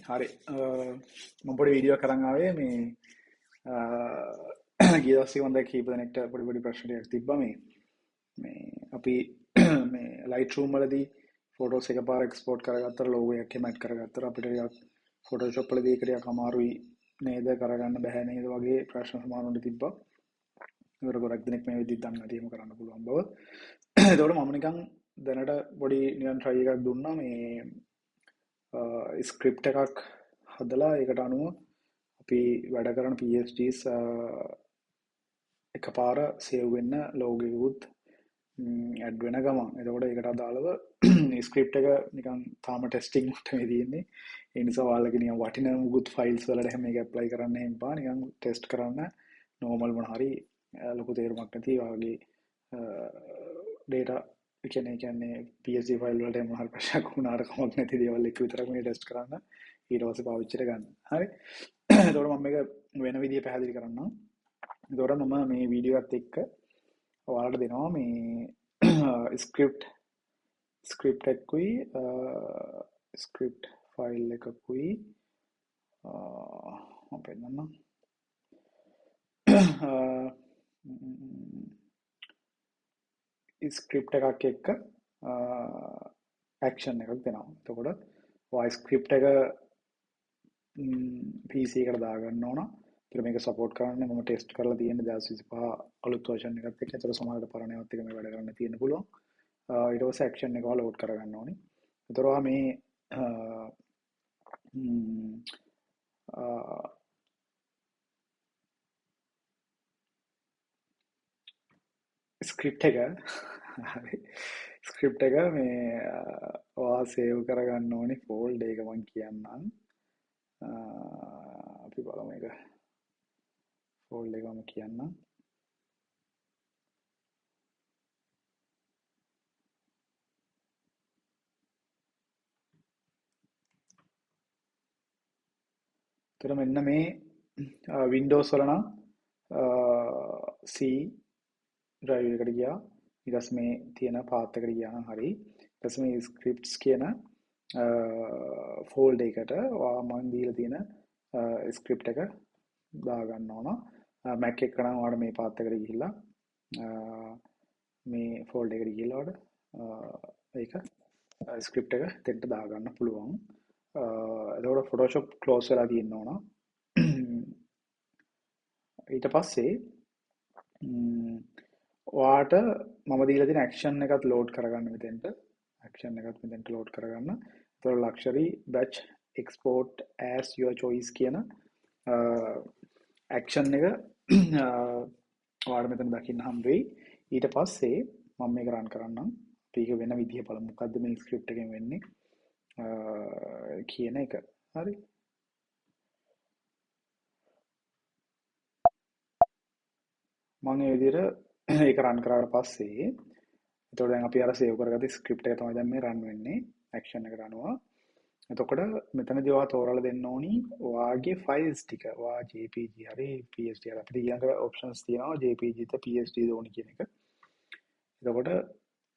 හරි මම පොඩි වීඩියෝ කරන් ආවේ මේ ගිය දවසේ මම දැන් කීප දෙනෙක්ට පොඩි ප්‍රශ්න ටිකක් තිබ්බා මේ අපි මේ Lightroom වලදී ෆොටෝස් එකපාර එක්ස්පෝර්ට් කරගත්තට ලෝගෝ එකක් එම ඇඩ් කරගත්තට අපිට ටිකක් Photoshop වලදී ඒක ටිකක් අමාරුයි නේද කරගන්න බෑ නේද වගේ ප්‍රශ්න සමහරවිට තිබ්බා. ඒකට ගොඩක් දෙනෙක් මේ විදිහට දන්නේ නැති එහෙම කරන්න පුළුවන් බව. ඒතකොට මම නිකන් දැනට පොඩි නිකන් try එකක් දුන්නා මේ ස්ක්‍රිප්ට් එකක් හදලා ඒකට අනුව අපි වැඩ කරන PhDs එකපාර සේව් වෙන්න ලෝගෝ එකකුත් ඇඩ් වෙන ගමන්. එතකොට ඒකට අදාළව ස්ක්‍රිප්ට් එක නිකන් තාම ටෙස්ටිං මට්ටමේ තියෙන්නේ. ඒ නිසා ඔයාලගේ නිකන් වටින මුකුත් ෆයිල්ස් වලට හැම එක ඇප්ලයි කරන්න එහෙම බා නිකන් ටෙස්ට් කරන්න නෝමල් මොන හරි ලොකු තේරුමක් නැති ඔයාගේ data කියන්නේ PSD ෆයිල් වලට මොන හරි ප්‍රශ්නයක් වුණාට කමක් නැති දේවල් එක විතරක් මේ ටෙස්ට් කරන්න ඊට පස්සේ පාවිච්චිට ගන්න. හරි. එතකොට මම මේක වෙන විදිහට පැහැදිලි කරන්නම්. එතකොට මම මේ වීඩියෝ එකත් එක්ක ඔයාලට දෙනවා මේ ස්ක්‍රිප්ට් එකකුයි ස්ක්‍රිප්ට් ෆයිල් එකකුයි මම පෙන්නන්නම්. ස්ක්‍රිප්ට් එකක් එක්ක ඇක්ෂන් එකක් දෙනවා. එතකොට ඔය ස්ක්‍රිප්ට් එක PC එකට දාගන්න ඕන. ඊට මේක සපෝට් කරන්නේ මම ටෙස්ට් කරලා තියෙන 2025 අලුත් version එකත් එක්ක. ඒතර සමහරවිට පරණවත් එක මේ වැඩ කරන්න තියෙන්න පුළුවන්. ඊට පස්සේ ඇක්ෂන් එක ලෝඩ් කරගන්න ඕනේ. ඒතර මේ ස්ක්‍රිප්ට් එක ස්ක්‍රිප්ට් එක මේ ඔයා සේව් කරගන්න ඕනේ ෆෝල්ඩර් එක මම කියන්නම්. අපි බලමු මේක ෆෝල්ඩර් එක මම කියන්නම්. ඒතර මෙන්න මේ Windows වල නම් C drive එකට ගියා. ඊට පස්සේ මේ තියෙන path එකට ගියා නම් හරි. ඊට පස්සේ මේ scripts කියන folder එකට මම දීලා තියෙන script එක දාගන්න ඕන. Mac එක නම් ඔයාලට මේ path එකට ගිහිල්ලා මේ folder එකට ගිහිල්ලා ඔයාලට ඒක script එක දෙන්න දාගන්න පුළුවන්. එතකොට Photoshop close වෙලා තියෙන්න ඕන. ඊට පස්සේ ඔයාට මම දීලා තියෙන ඇක්ෂන් එකත් ලෝඩ් කරගන්න මෙතෙන්ට. ඇක්ෂන් එකත් මෙතෙන්ට ලෝඩ් කරගන්න. ඒතකොට luxury batch export as your choice කියන ඇක්ෂන් එක ඔයාලට මෙතන දකින්න හම්බ වෙයි. ඊට පස්සේ මම මේක රන් කරන්නම්. අපි ඒක වෙන විදිහ බලමු. මොකද්ද මේ ස්ක්‍රිප්ට් එකෙන් වෙන්නේ කියන එක. හරි. මම මේ විදිහට ඒක රන් කරාට පස්සේ එතකොට දැන් අපි අර සේව් කරගත්ත ස්ක්‍රිප්ට් එක තමයි දැන් මේ රන් වෙන්නේ ඇක්ෂන් එකට අනුව. එතකොට මෙතනදී ඔයා තෝරලා දෙන්න ඕනි ඔයාගේ ෆයිල්ස් ටික. ඔයා JPG හරි PSD හරි අපිට ඊළඟ ඔප්ෂන්ස් තියෙනවා JPG ද PSD ද ඕනි කියන එක. එතකොට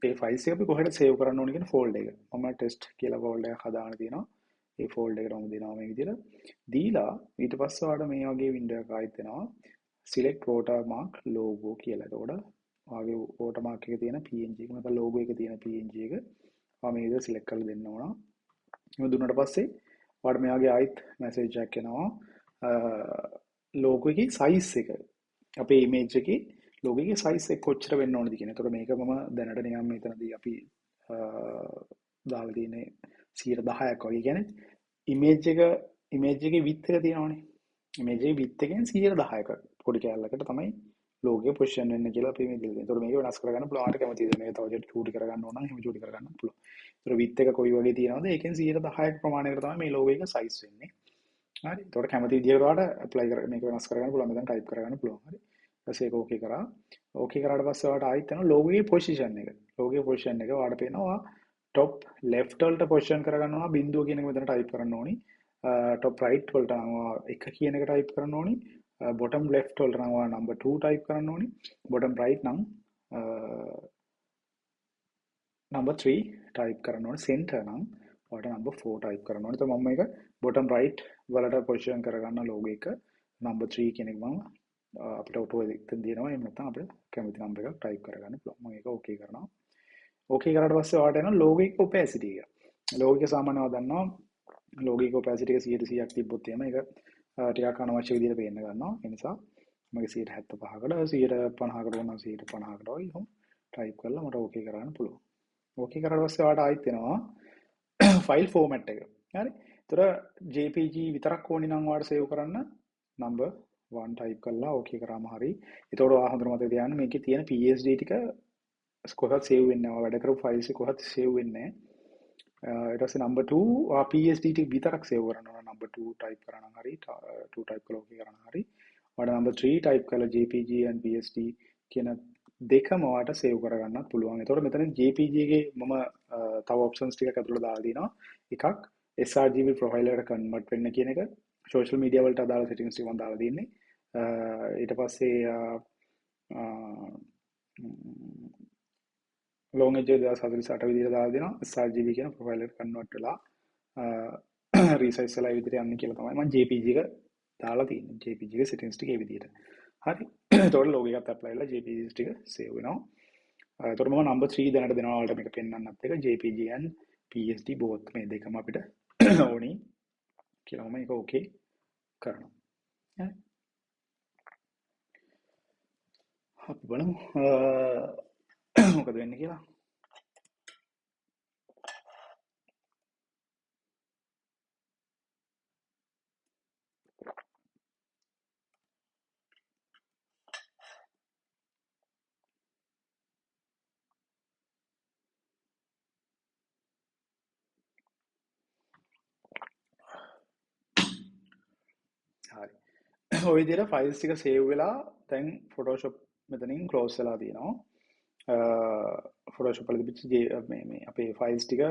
මේ ෆයිල්ස් එක අපි කොහෙද සේව් කරන්න ඕනි කියන ෆෝල්ඩර් එක. මම ටෙස්ට් කියලා ෆෝල්ඩර් එකක් හදාගෙන තියෙනවා. ඒ ෆෝල්ඩර් එකට මම දෙනවා මේ විදිහට. දීලා ඊට පස්සේ ඔයාලට මේ වගේ වින්ඩෝ එකක් ආයෙත් එනවා. select watermark logo කියලා. එතකොට ඔයාගේ watermark එකේ තියෙන PNG එක නැත්නම් logo එකේ තියෙන PNG එක මම මේ විදිහට select කරලා දෙන්න ඕන. එහෙම දුන්නාට පස්සේ ඔයාලට මේ වගේ ආයෙත් message එකක් එනවා. logo එකේ size එක අපේ image එකේ logo එකේ size එක කොච්චර වෙන්න ඕනද කියන. එතකොට මේක මම දැනට නිකන් මෙතනදී අපි දාලා තියෙන්නේ 10%ක් වගේ. කියන්නේ image එකේ width එක තියෙනවනේ. image එකේ width එකෙන් 10%ක පොඩි කැලලකට තමයි logo එක position වෙන්න කියලා අපි මේ දෙන්නේ. ඒතකොට මේක වෙනස් කරගන්න පුළුවන්. ආට කැමතිද මේක තව චූටි කරගන්න ඕන නම් එහෙම චූටි කරගන්න පුළුවන්. ඒතකොට width එක කොයි වගේ තියෙනවද? ඒකෙන් 10%ක ප්‍රමාණයකට තමයි මේ logo එක size වෙන්නේ. හරි. ඒතකොට කැමති විදිහකට ඔයාලට apply කරගෙන මේක වෙනස් කරගන්න පුළුවන්. මෙතන type කරගන්න පුළුවන්. හරි. ඊපස්සේ ඒක okay කරා. okay කරාට පස්සේ ඔයාලට ආයෙත් යනවා logo එකේ position එක. logo එකේ position එක ඔයාලට පේනවා top left වලට position කරගන්න ඕන බිඳුව කියන එක මෙතන type කරන්න ඕනි. top right වලට නම් එක කියන එක type කරන්න ඕනි. bottom left වලට නම් number 2 type කරන්න ඕනි. bottom right නම් number 3 type කරන්න ඕනි. center නම් ඔයාලට number 4 type කරන්න ඕනි. එතකොට මම මේක bottom right වලට position කරගන්න logo එක number 3 කියන එක මම අපිට auto එකෙන් දෙනවා. එහෙම නැත්නම් අපිට කැමති number එකක් type කරගන්න පුළුවන්. මම ඒක okay කරනවා. okay කරාට පස්සේ ඔයාලට එනවා logo එක opacity එක. logo එක සාමාන්‍යව දන්නවා logo එක opacity එක 100%ක් තිබ්බොත් එහෙම ඒක ටිකක් අනවශ්‍ය විදිහට පේන්න ගන්නවා. ඒ නිසා මගේ 75කට 150කට ඕන 150කට වගේ එහෙම type කරලා මට okay කරන්න පුළුවන්. okay කරාට පස්සේ ඔයාලට ආයෙත් එනවා file format එක. හරි. ඒතර JPG විතරක් ඕනේ නම් ඔයාලට save කරන්න number 1 type කරලා okay කරාම හරි. ඒතකොට ඔයා හොඳට මතක තියාගන්න මේකේ තියෙන PSD ටික කොහොමද save වෙන්නේ නැහැ. වැඩ කරපු files එක කොහොමද save වෙන්නේ නැහැ. ඊට පස්සේ number 2 ඔයා PSD ටික විතරක් save කරන්න ඕන. number 2 type කරා නම් හරි 2 type කරලා okay කරා නම් හරි. ඔයාලා number 3 type කරලා JPG and PSD කියන දෙකම ඔයාලට save කරගන්නත් පුළුවන්. ඒතකොට මෙතන JPG එකේ මම තව options ටිකක් අතුලට දාලා දිනවා. එකක් sRGB profile එකට convert වෙන්න කියන එක social media වලට අදාළ settings ටික මම දාලා දෙන්නේ. ඊට පස්සේ long edge 2048 විදිහට දාලා දෙනවා. sRGB කියන profile එකට convert වෙලා resize වෙලා විදිහට යන්නේ කියලා තමයි මම JPG එක දාලා තියෙන්නේ. JPG එකේ settings ටික ඒ විදිහට. හරි. එතකොට logo එකත් apply වෙලා JPG ටික save වෙනවා. එතකොට මම number 3 දැනට දෙනවා ඔයාලට මේක පෙන්වන්නත් එක JPG and PSD both මේ දෙකම අපිට ඕනි කියලා මම ඒක okay කරනවා. හරි. අපි බලමු මොකද වෙන්නේ කියලා. හරි. ඔය විදිහට files ටික save වෙලා දැන් Photoshop මෙතනින් close වෙලා තියෙනවා. Photoshop වල තිබිච්ච මේ අපේ files ටික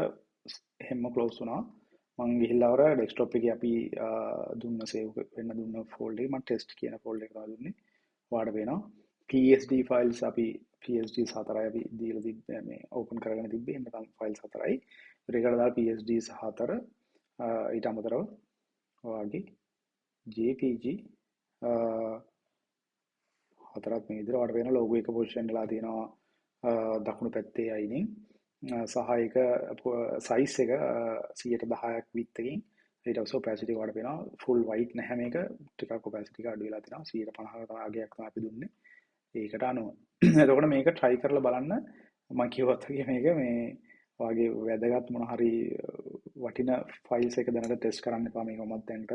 හැම close වුණා. මම ගිහිල්ලා වර desktop එකේ අපි දුන්න save වෙන්න දුන්න folder එක මම test කියන folder එක තමයි දුන්නේ. ඔයාලට පේනවා PSD files අපි PSD 4යි අපි දීලා තිබ්බේ මේ open කරගෙන තිබ්බේ. එහෙනම් තමයි files 4යි. ඒකට දාලා PSD 4 ඊට අමතරව ඔයාගේ JPG හතරක් මේ විදිහට ඔයාලට වෙන logo එක position වෙලා තියෙනවා දකුණු පැත්තේ අයිනින් සහ ඒක size එක 110ක් width එකකින් ඊට පස්සේ opacity එක ඔයාලට වෙනවා full white නැහැ මේක ටිකක් opacity එක අඩු වෙලා තියෙනවා 150ක අගයක් තමයි අපි දුන්නේ ඒකට අනුව එතකොට මේක try කරලා බලන්න මම කිව්වත් වගේ මේක මේ ඔයාගේ වැදගත් මොන හරි වටින files එක දැනට test කරන්න එපා මේක මත් දැනට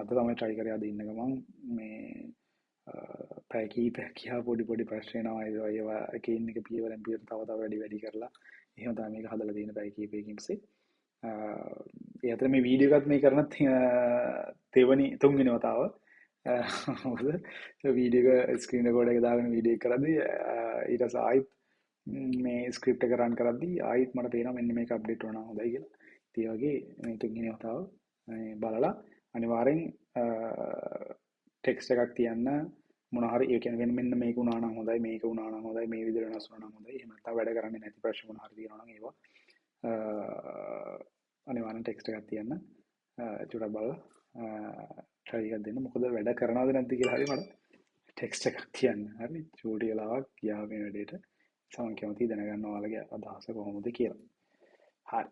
අද තමයි try කරේ අද ඉන්න ගමන් මේ පැය කීපයක් ගියා පොඩි ප්‍රශ්න එනවා ඒවා එකින් එක පියවරෙන් පියවර තව වැඩි කරලා එහෙම තමයි මේක හදලා තියෙන පැය කීපයකින් පස්සේ ඒ අතර මේ වීඩියෝ එකත් මේ කරන තුන්වෙනි වතාව මොකද වීඩියෝ එක ස්ක්‍රීන් රෙකෝඩර් එක දාගෙන වීඩියෝ එක කරද්දී ඊට පස්සේ ආයිත් මේ ස්ක්‍රිප්ට් එක රන් කරද්දී ආයිත් මට පේනවා මෙන්න මේක අප්ඩේට් වුණා හොඳයි කියලා. ඒ වගේ මේ තුන්වෙනි වතාව මේ බලලා අනිවාර්යෙන් ටෙක්ස්ට් එකක් තියන්න මොන හරි ඒ කියන්නේ මෙන්න මේක වුණා නම් හොඳයි මේක වුණා නම් හොඳයි මේ විදිහට වෙනස් වුණා නම් හොඳයි එහෙම නැත්නම් වැඩ කරන්නේ නැති ප්‍රශ්න මොන හරි තියෙනවා නම් ඒවා අනිවාර්යෙන් ටෙක්ස්ට් එකක් තියන්න චුට්ටක් බලලා try එකක් දෙන්න මොකද වැඩ කරනවද නැද්ද කියලා හරි මට ටෙක්ස්ට් එකක් තියන්න හරි චූටි වෙලාවක් ගියා මේ වැඩේට සමන් කැමති දැනගන්න ඔයාලගේ අදහස කොහොමද කියලා හරි